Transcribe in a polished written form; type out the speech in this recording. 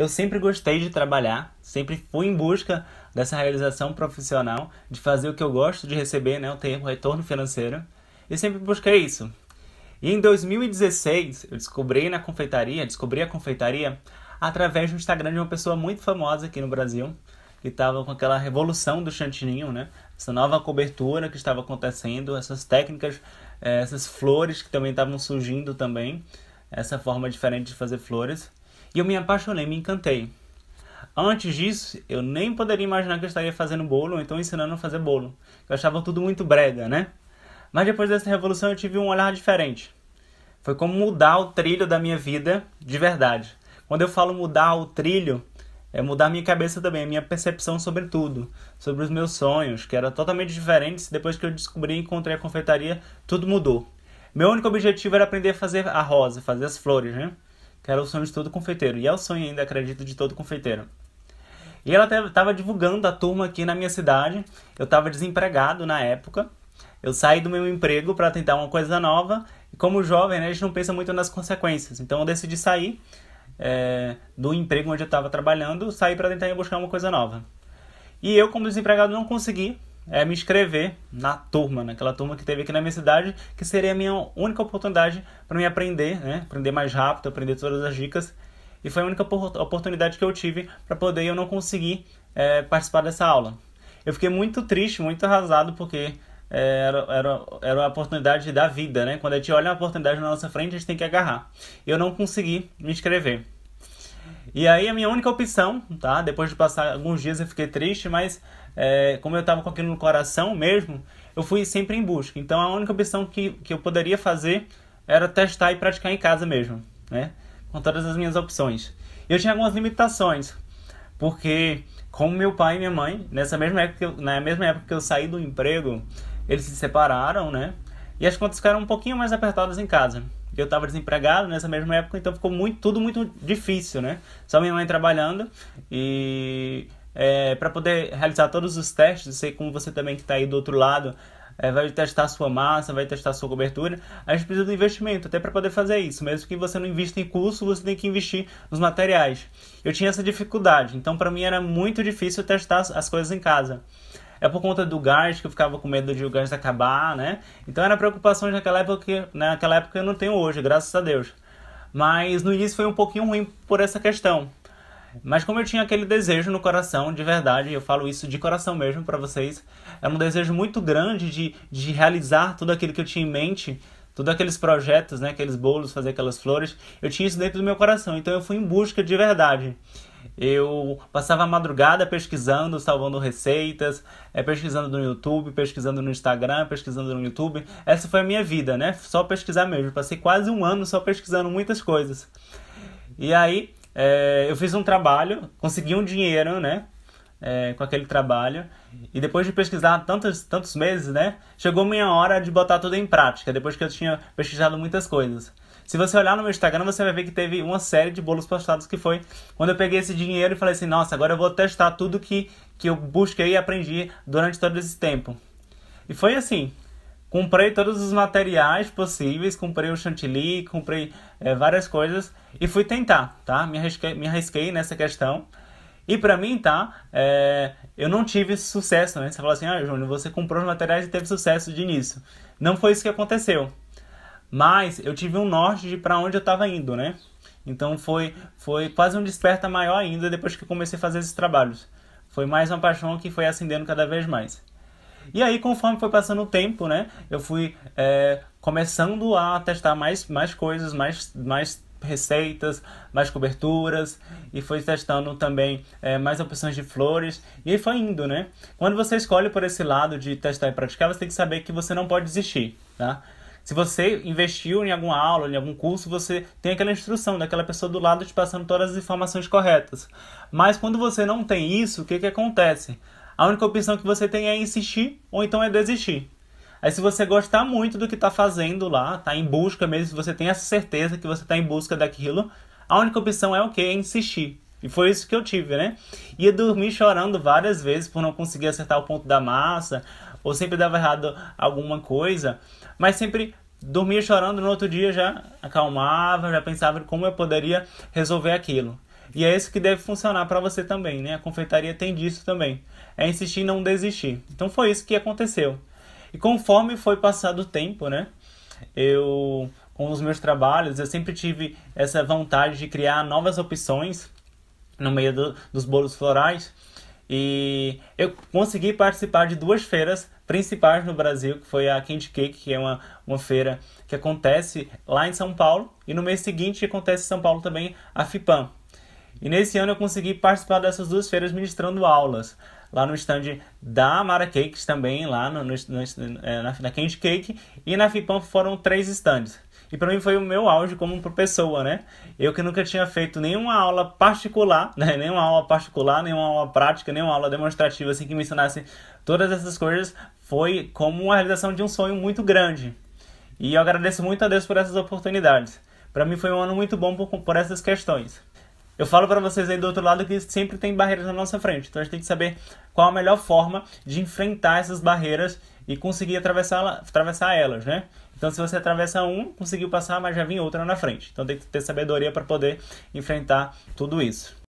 Eu sempre gostei de trabalhar, sempre fui em busca dessa realização profissional, de fazer o que eu gosto, de receber, né, o retorno financeiro. E sempre busquei isso. E em 2016, eu descobri a confeitaria através do Instagram de uma pessoa muito famosa aqui no Brasil, que estava com aquela revolução do chantininho, né? Essa nova cobertura que estava acontecendo, essas técnicas, essas flores que também estavam surgindo também, essa forma diferente de fazer flores. E eu me apaixonei, me encantei. Antes disso, eu nem poderia imaginar que eu estaria fazendo bolo ou então ensinando a fazer bolo. Eu achava tudo muito brega, né? Mas depois dessa revolução eu tive um olhar diferente. Foi como mudar o trilho da minha vida de verdade. Quando eu falo mudar o trilho, é mudar a minha cabeça também, a minha percepção sobre tudo, sobre os meus sonhos, que eram totalmente diferentes. Depois que eu descobri e encontrei a confeitaria, tudo mudou. Meu único objetivo era aprender a fazer a rosa, fazer as flores, né? Que era o sonho de todo confeiteiro. E é o sonho ainda, acredito, de todo confeiteiro. E ela estava divulgando a turma aqui na minha cidade. Eu estava desempregado na época. Eu saí do meu emprego para tentar uma coisa nova. E como jovem, né, a gente não pensa muito nas consequências. Então eu decidi sair do emprego onde eu estava trabalhando, sair para tentar buscar uma coisa nova. E eu, como desempregado, não consegui me inscrever na turma, naquela turma que teve aqui na minha cidade, que seria a minha única oportunidade para me aprender, né? Aprender mais rápido, aprender todas as dicas. E foi a única oportunidade que eu tive para poder eu não conseguir participar dessa aula. Eu fiquei muito triste, muito arrasado, porque era a oportunidade da vida, né? Quando a gente olha uma oportunidade na nossa frente, a gente tem que agarrar. Eu não consegui me inscrever. E aí a minha única opção, tá? Depois de passar alguns dias eu fiquei triste, mas como eu estava com aquilo no coração mesmo, eu fui sempre em busca. Então a única opção que eu poderia fazer era testar e praticar em casa mesmo, né? Com todas as minhas opções. Eu tinha algumas limitações, porque como meu pai e minha mãe, na mesma época que eu saí do emprego, eles se separaram, né? E as contas ficaram um pouquinho mais apertadas em casa. Eu estava desempregado nessa mesma época, então ficou tudo muito difícil, né? Só minha mãe trabalhando e para poder realizar todos os testes, sei como você também que está aí do outro lado, vai testar sua massa, vai testar sua cobertura, a gente precisa do investimento até para poder fazer isso. Mesmo que você não invista em curso, você tem que investir nos materiais. Eu tinha essa dificuldade, então para mim era muito difícil testar as coisas em casa. É por conta do gás, que eu ficava com medo de o gás acabar, né? Então era preocupações naquela época eu não tenho hoje, graças a Deus. Mas no início foi um pouquinho ruim por essa questão. Mas como eu tinha aquele desejo no coração, de verdade, eu falo isso de coração mesmo para vocês, era um desejo muito grande de realizar tudo aquilo que eu tinha em mente, todos aqueles projetos, né, aqueles bolos, fazer aquelas flores, eu tinha isso dentro do meu coração, então eu fui em busca de verdade. Eu passava a madrugada pesquisando, salvando receitas, pesquisando no YouTube, pesquisando no Instagram, pesquisando no YouTube. Essa foi a minha vida, né? Só pesquisar mesmo. Passei quase um ano só pesquisando muitas coisas. E aí, eu fiz um trabalho, consegui um dinheiro, né? Com aquele trabalho. E depois de pesquisar tantos meses, né? Chegou minha hora de botar tudo em prática, depois que eu tinha pesquisado muitas coisas. Se você olhar no meu Instagram, você vai ver que teve uma série de bolos postados que foi quando eu peguei esse dinheiro e falei assim, nossa, agora eu vou testar tudo que eu busquei e aprendi durante todo esse tempo. E foi assim, comprei todos os materiais possíveis, comprei o chantilly, comprei várias coisas e fui tentar, tá? Me arrisquei nessa questão. E pra mim, tá? Eu não tive sucesso, né? Você fala assim, Júnior, você comprou os materiais e teve sucesso de início. Não foi isso que aconteceu. Mas eu tive um norte de para onde eu estava indo, né? Então foi quase um desperta maior ainda depois que eu comecei a fazer esses trabalhos. Foi mais uma paixão que foi acendendo cada vez mais. E aí, conforme foi passando o tempo, né? Eu fui começando a testar mais coisas, mais receitas, mais coberturas. E fui testando também mais opções de flores. E aí foi indo, né? Quando você escolhe por esse lado de testar e praticar, você tem que saber que você não pode desistir, tá? Se você investiu em alguma aula, em algum curso, você tem aquela instrução daquela pessoa do lado te passando todas as informações corretas. Mas quando você não tem isso, o que acontece? A única opção que você tem é insistir ou então é desistir. Aí se você gostar muito do que está fazendo lá, está em busca mesmo, se você tem essa certeza que você está em busca daquilo, a única opção é o quê? É insistir. E foi isso que eu tive, né? Ia dormir chorando várias vezes por não conseguir acertar o ponto da massa, ou sempre dava errado alguma coisa, mas sempre dormia chorando, no outro dia já acalmava, já pensava como eu poderia resolver aquilo. E é isso que deve funcionar para você também, né? A confeitaria tem disso também. É insistir e não desistir. Então foi isso que aconteceu. E conforme foi passado o tempo, né? Com os meus trabalhos, eu sempre tive essa vontade de criar novas opções no meio dos bolos florais. E eu consegui participar de 2 feiras principais no Brasil, que foi a Candy Cake, que é uma feira que acontece lá em São Paulo, e no mês seguinte acontece em São Paulo também a FIPAM. E nesse ano eu consegui participar dessas 2 feiras ministrando aulas, lá no stand da Amara Cakes também, lá na Candy Cake, e na FIPAM foram 3 stands. E para mim foi o meu auge como pessoa, né? Eu que nunca tinha feito nenhuma aula particular, né? Nenhuma aula prática, nenhuma aula demonstrativa, assim, que me ensinasse todas essas coisas, foi como uma realização de um sonho muito grande. E eu agradeço muito a Deus por essas oportunidades. Para mim foi um ano muito bom por essas questões. Eu falo para vocês aí do outro lado que sempre tem barreiras na nossa frente. Então a gente tem que saber qual a melhor forma de enfrentar essas barreiras e conseguir atravessar elas, né? Então se você atravessa conseguiu passar, mas já vem outra na frente. Então tem que ter sabedoria para poder enfrentar tudo isso.